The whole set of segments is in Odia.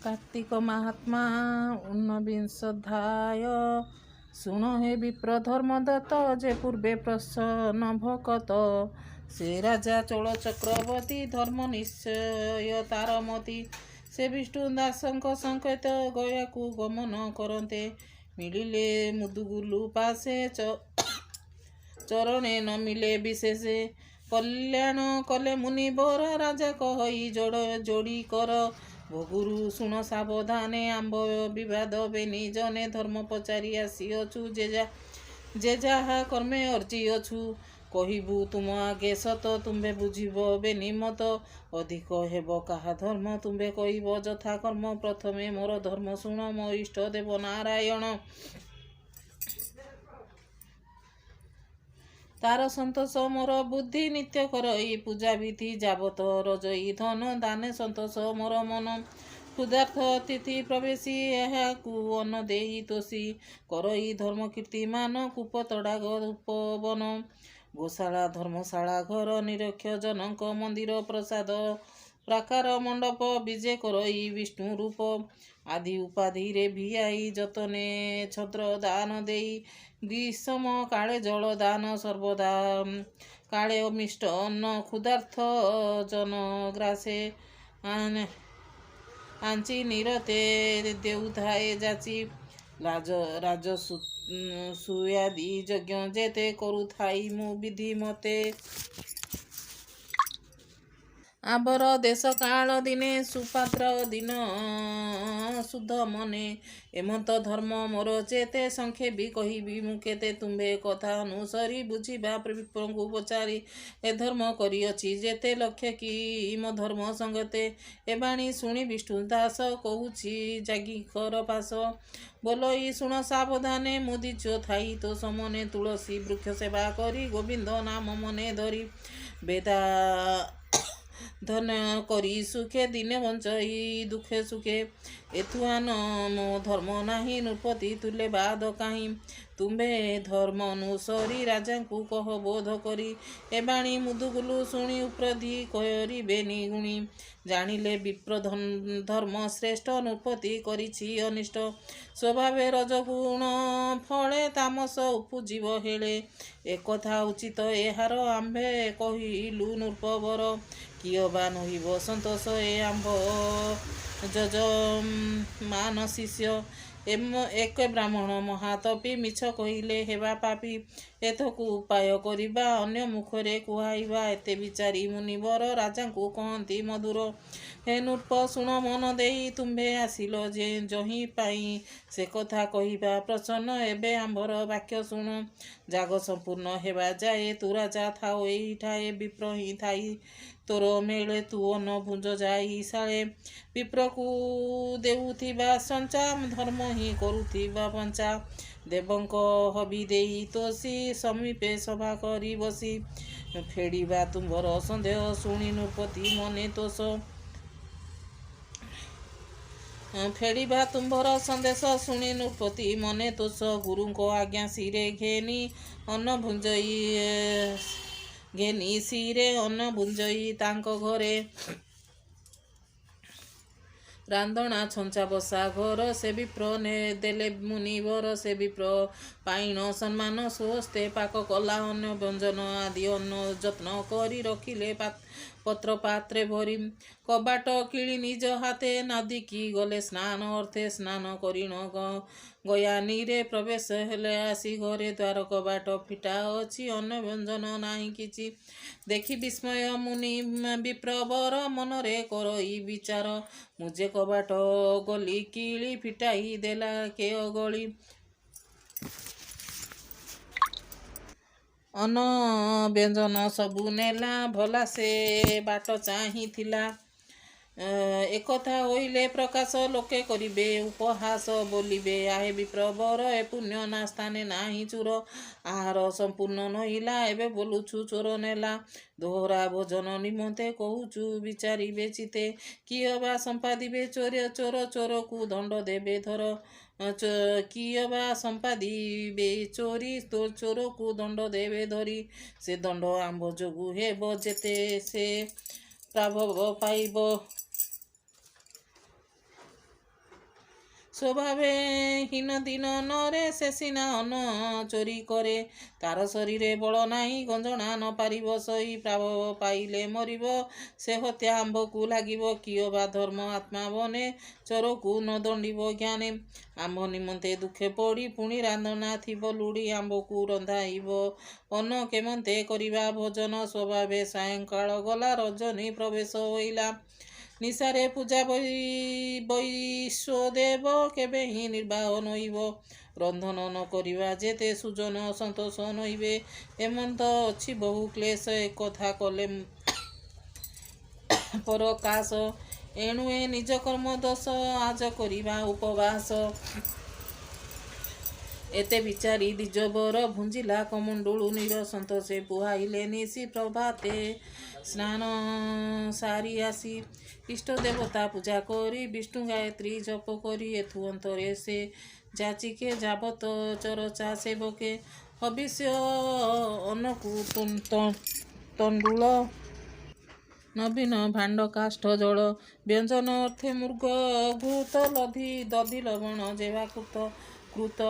कार्तिक महात्मा ऊनविंशोऽध्याय। शुण हे विप्र धर्मदत्त जे पूर्वे प्रसन्न भकत से राजा चोल चक्रवर्ती धर्म निश्चय तारमती से विष्णु दासଙ୍କ संकेत गयाକୁ ଗମନ କରନ୍ତେ ମିଳିଲେ ମୁଦୁଗୁଲୁ ପାଶେ ଚରଣେ ନ ମିଳେ ବିଶେଷେ କଲ୍ୟାଣ କଲେ ମୁନିବର ରାଜା କହି ଯୋଡ଼ି କର ଭୋଗୁରୁ ଶୁଣ ସାବଧାନେ ଆମ୍ବ ବିବାଦ ବେନି ଜନେ ଧର୍ମ ପଚାରି ଆସିଅଛୁ ଯେ ଯାହା କର୍ମେ ଅର୍ଜିଅଛୁ କହିବୁ ତୁମ ଆଗେ ସତ ତୁମ୍ଭେ ବୁଝିବ ବେନି ମତ ଅଧିକ ହେବ କାହା ଧର୍ମ ତୁମ୍ଭେ କହିବ ଯଥା କର୍ମ ପ୍ରଥମେ ମୋର ଧର୍ମ ଶୁଣ ମୋ ଇଷ୍ଟ ଦେବ ନାରାୟଣ तार संतोष मोर बुद्धि नित्य करई पूजा विधि जाबत रजई धन दाने संतोष मोर मन क्षुधार्थ तिथि प्रवेशी एहाकु अन्न देई तोषी करई धर्म कीर्तिमान कूप तड़ाग उपवन गोशाला धर्मशाला घर निरक्ष जनक मंदिर प्रसाद प्राकार मंडप विजे करई विष्णु रूप आदि उपाधि रे भियाई जतने छद्र दान देई ग्रीष्म काले जल दान सर्वदा काले अमिष्ट अन्न क्षुधार्थ जन ग्रासे आंची निरते देउथाए जाची राजसूयादि यज्ञ जेते करुथाई मु विधि मते आबर देश काल दिने सुपात्र दिन शुद्ध मने एमत धर्म मोर चेते संख्ये भी कहबी मु केते तुम्भे कथा अनुसरी बुझिबा विप्रଙ୍କୁ पचारि ए धर्म करिअछि जेते लक्ष्य कि मो धर्म संगते ए बाणी शुणी विष्णु दास कहूछि जागी कर पास बोलई शुण सावधाने मुदिच थाई तो समने तुलसी वृक्ष सेवा करी गोविंद नाम मने धरी बेदा धन करी सुखे दिने बंचई दुखे सुखे एथुआन मो धर्म नाही नृपति तुले बाद काहीं तुम्भे धर्म अनुसरी राजा को कह बोध करी ए बाणी मुदुगुलु शुणी उपरधि करिबे निगुणी जानिले विप्र धर्म श्रेष्ठ नृपति करिछि अनिष्ट स्वभावे रजगुण फले तामस उपजीव हेले एकथा उचित एहार आम्भे कहिलु नृपवर किय बा नहिब संतोष ए आम्भ मान शिष्य एक ब्राह्मण महातपी मिछ कहिले हेबा पापी एथकु उपाय करिबा अन्य मुखरे कुहाइबा एते विचारी मुनिवर राजा को कहती मधुर हे नृप शुण मन देई तुम्भे आसिल जे जही पाई से कथा कहिबा प्रसन्न एबे आम्भर वाक्य शुण जाग संपूर्ण हेबा जाए तू राजा थाओ एठाए विप्र ही थाई तोर मेले तू अन्न भुंज जाई साळे विप्रकु देउथिबा संचा धर्म ही करुथिबा पंचा देवंक हबि देई तोसी समीपे सभा करी बसी फेड़िबा तुम्भर संदेह शुणी नृपति मने तोष फेड़िबा तुम्भर संदेश शुणी नृपति मने तोष गुरुको आज्ञा सिरे घेनी अन्न भुंजई घेनी सिरे अन्न भुंजई तांको घरे रांधणा छंचा बसा घर से विप्र ने देले मुनिवर से विप्र पाइण सम्मान स्वस्ते पाक कला अन्न व्यंजन आदि अन्न जत्न करी रखिले पत्र पात्रे भरी कबाट किली निज हाथे नदीकी गले स्नान अर्थे स्नान करिण गयानी रे प्रवेश हेले आसी घरे द्वार कबाट फिटा अछि अन्न व्यंजन नाही किछि देखि विस्मय मुनि विप्रवर मनरे करई विचार मुझे कबाट गली किली फिटाई देला के अगली अन्न व्यंजन सबु नेला भला से बाट चाही थिला एकथा होइले प्रकाश लोके करिबे उपहास बोलिबे आहे विप्रवर ए पुण्य ना स्थाने नाही चोर आहार संपूर्ण नहिला एबे बोलुछु चोर नेला दोहरा भोजन निमंते कहूचु विचारिबे चिते किय बा संपादिबे चोर को दंड देबे धर किय बा संपादिबे चोरी तो चोर को दंड देबे धरी से दंड आंभ जोगु हेब जेते से प्रभाव पाइब ସ୍ୱଭାବେ ହୀନ ଦିନ ନରେ ସେ ସିନା ଅନ୍ନ ଚୋରି କରେ। ତାର ଶରୀରେ ବଳ ନାହିଁ ଗଞ୍ଜଣା ନ ପାରିବ ସହି। ପ୍ରାବ ପାଇଲେ ମରିବ ସେ ହତ୍ୟା ଆମ୍ଭକୁ ଲାଗିବ। କିଏ ବା ଧର୍ମ ଆତ୍ମା ବନେ ଚୋରକୁ ନ ଦଣ୍ଡିବ ଜ୍ଞାନେ। ଆମ୍ଭ ନିମନ୍ତେ ଦୁଃଖେ ପଡ଼ି ପୁଣି ରାନ୍ଧନା ଥିବ ଲୁଡ଼ି। ଆମ୍ଭକୁ ରନ୍ଧାଇବ ଅନ୍ନ କେମନ୍ତେ କରିବା ଭୋଜନ। ସ୍ୱଭାବେ ସାୟଙ୍କାଳ ଗଲା ରଜନୀ ପ୍ରବେଶ ହୋଇଲା। ନିଶାରେ ପୂଜା ବୈଶ୍ୱଦେବ କେବେ ହିଁ ନିର୍ବାହ ନୋଇବ। ରନ୍ଧନ ନ କରିବା ଯେତେ ସୁଜନ ସନ୍ତୋଷ ନୋଇବେ। ଏମନ୍ତ ଅଛି ବହୁ କ୍ଲେଶ ଏକଥା କଲେ ପରକାଶ। ଏଣୁ ଏ ନିଜ କର୍ମ ଦୋଷ ଆଜ କରିବା ଉପବାସ। ଏତେ ବିଚାରି ଦ୍ୱିଜବର ଭୁଞ୍ଜିଲା କମଣ୍ଡଳୁ ନୀର ସନ୍ତୋଷେ ପୁହାଇଲେ ନିଶି ପ୍ରଭାତେ। ସ୍ନାନ ସାରି ଆସି ଇଷ୍ଟ ଦେବତା ପୂଜା କରି ବିଷ୍ଣୁ ଗାୟତ୍ରୀ ଜପ କରି ଏଥୁ ଅନ୍ତରେ ସେ ଯାଚିକେ ଯାବତ ଚରଚା ସେବକେ। ହବିଷ୍ୟ ଅନ୍ନକୁ ତଣ୍ଡୁଳ ନବୀନ ଭାଣ୍ଡ କାଷ୍ଠ ଜଳ। ବ୍ୟଞ୍ଜନ ଅର୍ଥେ ମୃଗ ଘୃତ ଦଧି ଲବଣ ଯେବା କୃତ।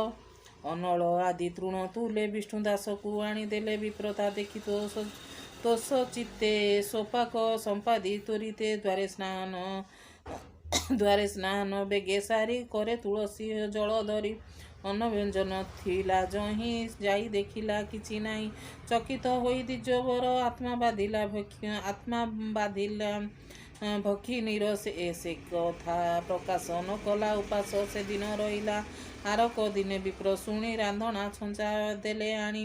ଅନଳ ଆଦି ତୃଣ ତୁଲେ ବିଷ୍ଣୁ ଦାସକୁ ଆଣିଦେଲେ। ବିପ୍ରତା ଦେଖି ତୋଷ ଚିତ୍ତେ ସୋପାକ ସମ୍ପାଦି ତ୍ୱରିତେ ଦ୍ୱାରେ ସ୍ନାନ ବେଗେ ସାରି କରେ ତୁଳସୀ ଜଳ ଧରି। ଅନ୍ନ ବ୍ୟଞ୍ଜନ ଥିଲା ଯହିଁ ଯାଇ ଦେଖିଲା କିଛି ନାହିଁ। ଚକିତ ହୋଇ ଦ୍ୱିଜବର ଆତ୍ମା ବାଧିଲା ଭକ୍ଷୀ ନୀର ସେ କଥା ପ୍ରକାଶ ନ କଲା ଉପାସ ସେଦିନ ରହିଲା। ଆରକ ଦିନେ ବିପ୍ର ଶୁଣି ରାନ୍ଧଣା ଛଞ୍ଚା ଦେଲେ ଆଣି।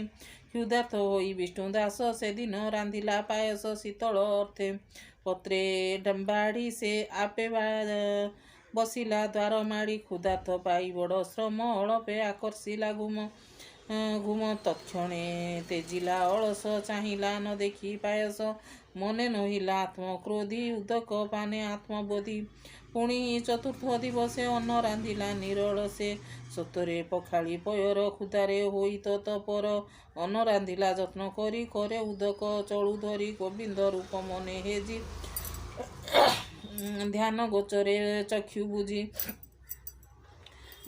କ୍ଷୁଧାର୍ତ ହୋଇ ବିଷ୍ଣୁ ଦାସ ସେଦିନ ରାନ୍ଧିଲା ପାୟସ। ଶୀତଳ ଅର୍ଥେ ପତ୍ରେ ବାଢ଼ି ସେ ଆପେ ବସିଲା ଦ୍ୱାର ମାଡ଼ି। କ୍ଷୁଧାର୍ତ ପାଇ ବଡ଼ ଶ୍ରମ ଅଳପେ ଆକର୍ଷିଲା ଘୁମ ତତ୍କ୍ଷଣେ ତେଜିଲା ଅଳସ। ଚାହିଁଲା ନ ଦେଖି ପାୟସ ମନେ ନୋହିଲା ଆତ୍ମକ୍ରୋଧୀ। ଉଦକ ପାନେ ଆତ୍ମବୋଧି ପୁଣି ଚତୁର୍ଥ ଦିବସେ ଅନ୍ନ ରାନ୍ଧିଲା ନିରଳସେ। ସତରେ ପଖାଳି ପୟର କ୍ଷୁଧାରେ ହୋଇ ତତ୍ପର। ଅନ୍ନ ରାନ୍ଧିଲା ଯତ୍ନ କରି କରେ ଉଦକ ଚଳୁ ଧରି। ଗୋବିନ୍ଦ ରୂପ ମନେ ହେଜି ଧ୍ୟାନ ଗୋଚରେ ଚକ୍ଷୁ ବୁଝି।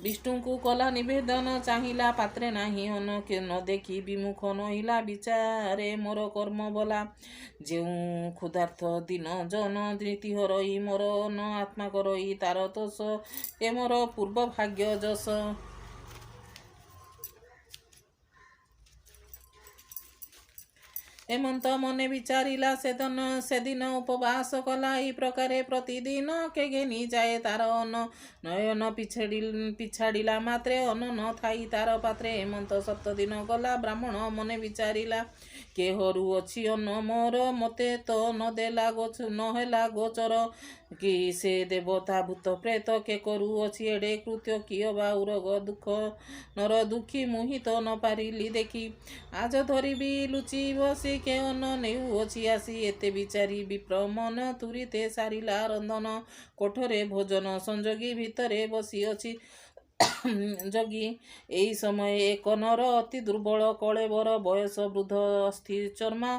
ବିଷ୍ଣୁଙ୍କୁ କଲା ନିବେଦନ ଚାହିଁଲା ପାତ୍ରେ ନାହିଁ ଅନ୍ନ। ନ ଦେଖି ବିମୁଖ ନୋହିଲା ବିଚାରେ ମୋର କର୍ମ ଭଲା। ଯେଉଁ କ୍ଷୁଧାର୍ଥ ଦିନ ଜନ ନୀତି ହରଇ ମୋର ଅନ୍ନ ଆତ୍ମା କରଇ ତାର ତୋଷ। ଏ ମୋର ପୂର୍ବ ଭାଗ୍ୟ ଯଶ। ଏମନ୍ତ ମନେ ବିଚାରିଲା ସେଦିନ ଉପବାସ କଲା। ଏହି ପ୍ରକାରେ ପ୍ରତିଦିନ କେ ଘେନି ଯାଏ ତାର ଅନ୍ନ। ନୟନ ପିଛାଡ଼ିଲା ମାତ୍ରେ ଅନ୍ନ ନ ଥାଇ ତାର ପାତ୍ରେ। ଏମନ୍ତ 7 ଦିନ ଗଲା। ବ୍ରାହ୍ମଣ ମନେ ବିଚାରିଲା କେହରୁ ଅଛି ଅନ୍ନ ମୋର। ମୋତେ ତ ନହେଲା ଗୋଚର। କି ସେ ଦେବତା ଭୂତ ପ୍ରେତ କେ କରୁ ଅଛି ଏଡ଼େ କୃତ୍ୟ। କିଏ ବା ଉରଗ ନର ଦୁଃଖୀ ମୁହିଁ ତ ନ ପାରିଲି ଦେଖି। ଆଜ ଧରିବି ଲୁଚି ବସି କେ ଅନ୍ନ ନେଉଅଛି ଆସି। ଏତେ ବିଚାରି ବିପ୍ର ମନ ତୁରିତେ ସାରିଲା ରନ୍ଧନ। କୋଠରେ ଭୋଜନ ସଂଯୋଗୀ ଭିତରେ ବସିଅଛି ଜଗି। ଏହି ସମୟ ଏକ ନର ଅତି ଦୁର୍ବଳ କଳେବର। ବୟସ ବୃଦ୍ଧ ଅସ୍ଥି ଚର୍ମା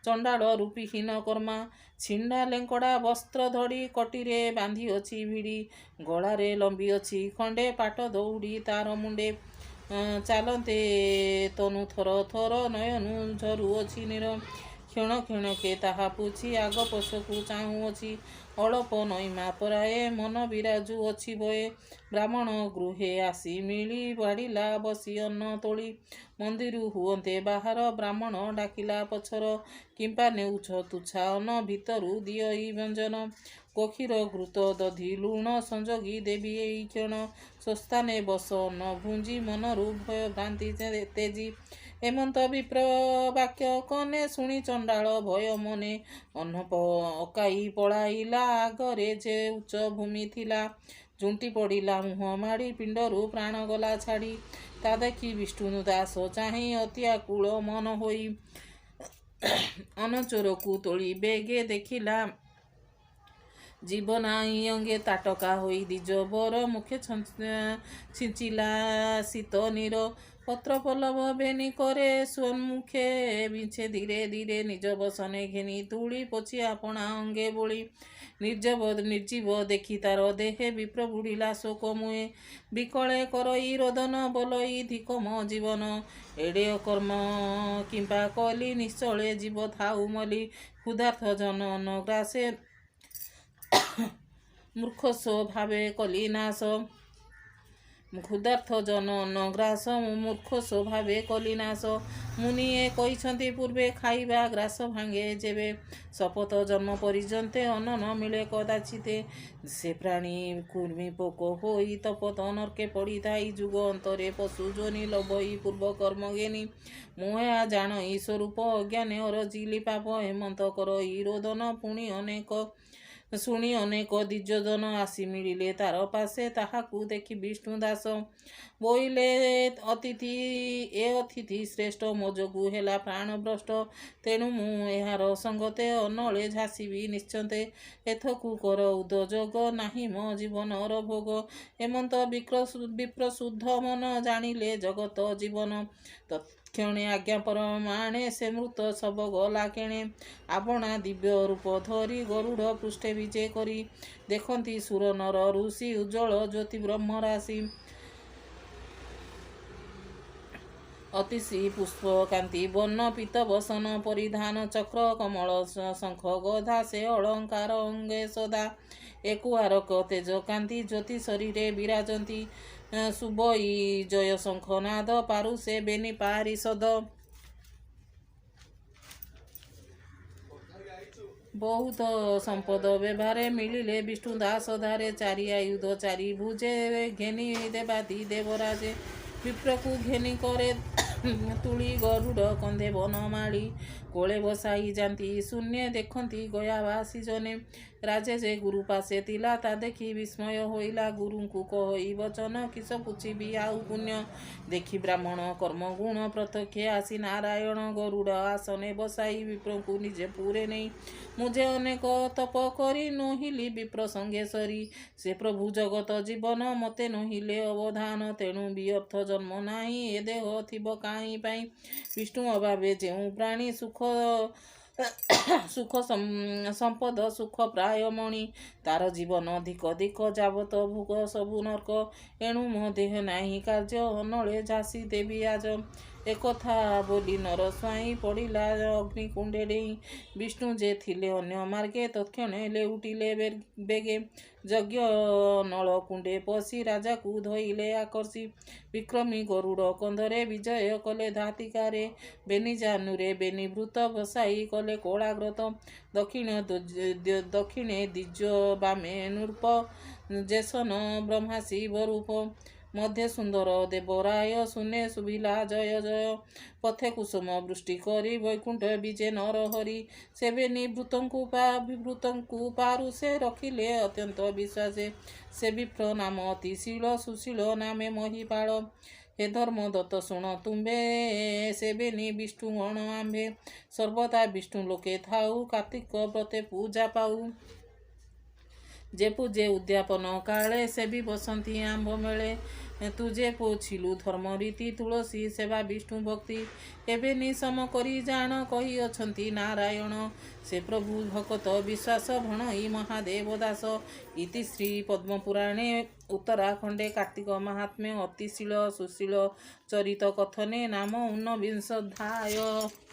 ଚଣ୍ଡାଳ ରୂପୀହୀନ କର୍ମା। ଛିଣ୍ଡା ଲେଙ୍କଡ଼ା ବସ୍ତ୍ର ଧଡ଼ି କଟିରେ ବାନ୍ଧିଅଛି ଭିଡ଼ି। ଗଳାରେ ଲମ୍ବିଅଛି ଖଣ୍ଡେ ପାଟ ଦଉଡ଼ି ତାର ମୁଣ୍ଡେ। ଚାଲନ୍ତେ ତନୁ ଥର ଥର ନୟନୁ ଝରୁଅଛି ନୀର। କ୍ଷଣ କ୍ଷଣକେ ତାହା ପୁଛି ଆଗ ପଛକୁ ଚାହୁଁଅଛି। ଅଳପ ନଇମା ପରାଏ ମନ ବିରାଜୁଅଛି ଭୟେ। ବ୍ରାହ୍ମଣ ଗୃହେ ଆସି ମିଳି ବାଢ଼ିଲା ବସି ଅନ୍ନ ତୋଳି। ମନ୍ଦିରୁ ହୁଅନ୍ତେ ବାହାର ବ୍ରାହ୍ମଣ ଡାକିଲା ପଛର। କିମ୍ପା ନେଉଛ ତୁଚ୍ଛା ଅନ୍ନ ଭିତରୁ ଦିଅଇ ବ୍ୟଞ୍ଜନ। କୋକ୍ଷୀର ଘୃତ ଦଧି ଲୁଣ ସଂଯୋଗୀ ଦେବି ଏଇ କ୍ଷଣ। ସ୍ୱସ୍ଥାନେ ବସ ଅନ୍ନ ଭୁଞ୍ଜି ମନରୁ ଭୟ ଭ୍ରାନ୍ତି ତେଜି। ଏମନ୍ତ ବିପ୍ର ବାକ୍ୟ କନେ ଶୁଣି ଚଣ୍ଡାଳ ଭୟ ମନେ। ଅନ୍ନ ପକାଇ ପଳାଇଲା ଆଗରେ ଯେ ଉଚ୍ଚ ଭୂମି ଥିଲା। ଝୁଣ୍ଟି ପଡ଼ିଲା ମୁହଁ ମାଡ଼ି ପିଣ୍ଡରୁ ପ୍ରାଣ ଗଲା ଛାଡ଼ି। ତା ଦେଖି ବିଷ୍ଣୁ ଦାସ ଚାହିଁ ଅତି ଆକୁଳ ମନ ହୋଇ। ଅନ୍ନ ଚୋରକୁ ତୋଳି ବେଗେ ଦେଖିଲା জীব নাই অঙ্গে তাটকা হই দ্বিজ বর মুখে ছিঞ্চিলা শীত নীর পত্র পল্লব বেনি করে সম্মুখে বিছে ধীরে ধীরে নিজ বসনে ঘেনি তুলি পছি আপনা অঙ্গে বলি ନିର୍ଜୀବ ଦେଖି ତାର ଦେହେ ବିପ୍ର ବୁଡ଼ିଲା ଶୋକ ମୁଏ ବିକଳେ କରଇ ରୋଦନ ବୋଲଇ ଧିକ ମୋ ଜୀବନ ଏଡ଼େ କର୍ମ କିମ୍ବା କଲି ନିଶ୍ଚଳେ ଜୀବ ଥାଉ ମଲି ক্ষুধার্থ ଜନନ ଗ୍ରାସେ ମୂର୍ଖ ସ୍ୱଭାବେ କଲି ନାଶ ক্ষুধার্থ ଜନନ ଗ୍ରାସ ମୂର୍ଖ ସ୍ୱଭାବେ କଲି ନାଶ ମୁନିଏ କହିଛନ୍ତି ପୂର୍ବେ ଖାଇବା ଗ୍ରାସ ଭାଙ୍ଗେ ଯେବେ ଶପଥ ଜନ୍ମ ପରିଜନ୍ତେ ଅନ୍ନ ନ ମିଳେ କଦାଚିତେ ସେ ପ୍ରାଣୀ କୁର୍ମୀ ପୋକ ହୋଇ ତପତ ନର୍କେ ପଡ଼ିଥାଇ ଯୁଗ ଅନ୍ତରେ ପଶୁ ଯୋନି ଲୋଭଇ ପୂର୍ବ କର୍ମ ଘେନି ମୁଁ ଏହା ଜାଣଇ ସ୍ୱରୂପ ଅଜ୍ଞାନେ ଅରଜିଲି ପାପ ହେମନ୍ତ କରଇ ରୋଦନ ପୁଣି ଅନେକ ଶୁଣି ଅନେକ ଦ୍ୱିଜୋଦନ ଆସି ମିଳିଲେ ତାର ପାଶେ ତାହାକୁ ଦେଖି ବିଷ୍ଣୁ ଦାସ ବୋଇଲେ ଅତିଥି ଶ୍ରେଷ୍ଠ ମୋ ଯୋଗୁ ହେଲା ପ୍ରାଣଭ୍ରଷ୍ଟ ତେଣୁ ମୁଁ ଏହାର ସଙ୍ଗତେ ଅନଳେ ଝାସିବି ନିଶ୍ଚନ୍ତେ ଏଥକୁ କର ଉଦଯୋଗ ନାହିଁ ମୋ ଜୀବନର ଭୋଗ ହେମନ୍ତ ବିପ୍ର ଶୁଦ୍ଧ ମନ ଜାଣିଲେ ଜଗତ ଜୀବନ ତତ୍କ୍ଷଣେ ଆଜ୍ଞା ପରମାଣେ ସେ ମୃତ ଶବ ଗଲା କେଣେ ଆପଣା ଦିବ୍ୟ ରୂପ ଧରି ଗରୁଡ଼ ପୃଷ୍ଠେ ବିଜେ କରି ଦେଖନ୍ତି ସୁର ନର ଋଷି ଉଜ୍ଜଳ ଜ୍ୟୋତି ବ୍ରହ୍ମ ରାଶି ଅତିଶୀ ପୁଷ୍ପ କାନ୍ତି ବର୍ଣ୍ଣ ପୀତ ବସନ ପରିଧାନ ଚକ୍ର କମଳ ଶଙ୍ଖ ଗଧା ସେ ଅଳଙ୍କାର ଅଙ୍ଗେ ସଦା ଏକୁଆରକ ତେଜ କାନ୍ତି ଜ୍ୟୋତି ଶରୀରେ ବିରାଜନ୍ତି ସୁବଇ ଜୟ ଶଙ୍ଖନାଦ ପାରୁ ସେ ବେନି ପାରିଷଦ ବହୁତ ସମ୍ପଦ ବ୍ୟବହାରେ ମିଳିଲେ ବିଷ୍ଣୁ ଦାସ ଧାରେ ଚାରି ଆୟୁଧ ଚାରି ଭୁଜେ ଘେନି ଦେବାତି ଦେବରାଜେ ବିପ୍ରକୁ ଘେନି କରେ ତୁଳି ଗରୁଡ଼ କନ୍ଧେ ବନମାଳି କୋଳେ ବସାଇ ଯାନ୍ତି ଶୂନ୍ୟ ଦେଖନ୍ତି ଗୟାବାସୀ ଜନେ ରାଜେ ଯେ ଗୁରୁ ପାଶେ ଥିଲା ତା ଦେଖି ବିସ୍ମୟ ହୋଇଲା ଗୁରୁଙ୍କୁ କହି ବଚନ କିସ ପୁଛିବି ଆଉ ପୁଣ୍ୟ ଦେଖି ବ୍ରାହ୍ମଣ କର୍ମ ଗୁଣ ପ୍ରତ୍ୟକ୍ଷ ଆସି ନାରାୟଣ ଗରୁଡ଼ ଆସନେ ବସାଇ ବିପ୍ରଙ୍କୁ ନିଜେ ପୁରେ ନେଇ ମୁଁ ଯେ ଅନେକ ତପ କରି ନୋହିଲି ବିପ୍ର ସଙ୍ଗେ ସରି ସେ ପ୍ରଭୁ ଜଗତ ଜୀବନ ମୋତେ ନୋହିଲେ ଅବଧାନ ତେଣୁ ବିଅର୍ଥ ଜନ୍ମ ନାହିଁ ଏ ଦେହ ଥିବ କାହିଁ ପାଇଁ ବିଷ୍ଣୁ ଅଭାବେ ଯେଉଁ ପ୍ରାଣୀ ସୁଖ ସମ୍ପଦ ସୁଖ ପ୍ରାୟ ମଣି ତାର ଜୀବନ ଧିକ ଧିକ ଯାବତ ଭୋଗ ସବୁ ନର୍କ ଏଣୁ ମୋ ଦେହ ନାହିଁ କାର୍ଯ୍ୟ ଅନଳେ ଝାସି ଦେବି ଆଜ ଏକଥା ବୋଲି ନର ସ୍ୱାଇଁ ପଡ଼ିଲା ଅଗ୍ନିକୁଣ୍ଡେ ଡେଇଁ ବିଷ୍ଣୁ ଯେ ଥିଲେ ଅନ୍ୟ ମାର୍ଗେ ତତ୍କ୍ଷଣେ ଲେଉଟିଲେ ବେଗେ ଯଜ୍ଞ ନଳ କୁଣ୍ଡେ ପଶି ରାଜାକୁ ଧଇଲେ ଆକର୍ଷି ବିକ୍ରମୀ ଗରୁଡ଼ କନ୍ଧରେ ବିଜୟ କଲେ ଧାତିକାରେ ବେନି ଜାନୁରେ ବେନି ବୃତ ବସାଇ କଲେ କୋଳାଗ୍ରତ ଦକ୍ଷିଣେ ଦ୍ୱିଜ ବାମେ ନୃପ ଜେସନ ବ୍ରହ୍ମା ଶିବରୂପ ମଧ୍ୟ ସୁନ୍ଦର ଦେବରାୟ ଶୂନ୍ୟ ଶୁଭିଲା ଜୟ ଜୟ ପଥେ କୁସୁମ ବୃଷ୍ଟି କରି ବୈକୁଣ୍ଠ ବିଜେ ନରହରି ସେବେ ବିଭୃତଙ୍କୁ ପାରୁ ସେ ରଖିଲେ ଅତ୍ୟନ୍ତ ବିଶ୍ୱାସେ ସେ ବିପ୍ର ନାମ ଅତିଶୀଳ ସୁଶୀଳ ନାମେ ମହିପାଳ ହେ ଧର୍ମ ଦତ୍ତ ଶୁଣ ତୁମ୍ଭେ ସେବେନି ବିଷ୍ଣୁ ଗଣ ଆମ୍ଭେ ସର୍ବଦା ବିଷ୍ଣୁ ଲୋକେ ଥାଉ କାର୍ତ୍ତିକ ବ୍ରତେ ପୂଜା ପାଉ ଯେ ପୂଜେ ଉଦ୍ଯାପନ କାଳେ ସେ ବି ବସନ୍ତି ଆମ୍ଭ ମେଳେ ତୁ ଯେ ପୋଛିଲୁ ଧର୍ମ ରୀତି ତୁଳସୀ ସେବା ବିଷ୍ଣୁ ଭକ୍ତି ଏବେ ନିସମ କରି ଜାଣ କହିଅଛନ୍ତି ନାରାୟଣ ସେ ପ୍ରଭୁ ଭକତ ବିଶ୍ୱାସ ଭଣଇ ମହାଦେବ ଦାସ ଇତି ଶ୍ରୀ ପଦ୍ମପୁରାଣେ ଉତ୍ତରାଖଣ୍ଡେ କାର୍ତ୍ତିକ ମାହାତ୍ମ୍ୟ ଅତିଶୀଳ ସୁଶୀଳ ଚରିତ କଥନେ ନାମ ଊନବିଂଶୋଧ୍ୟାୟ।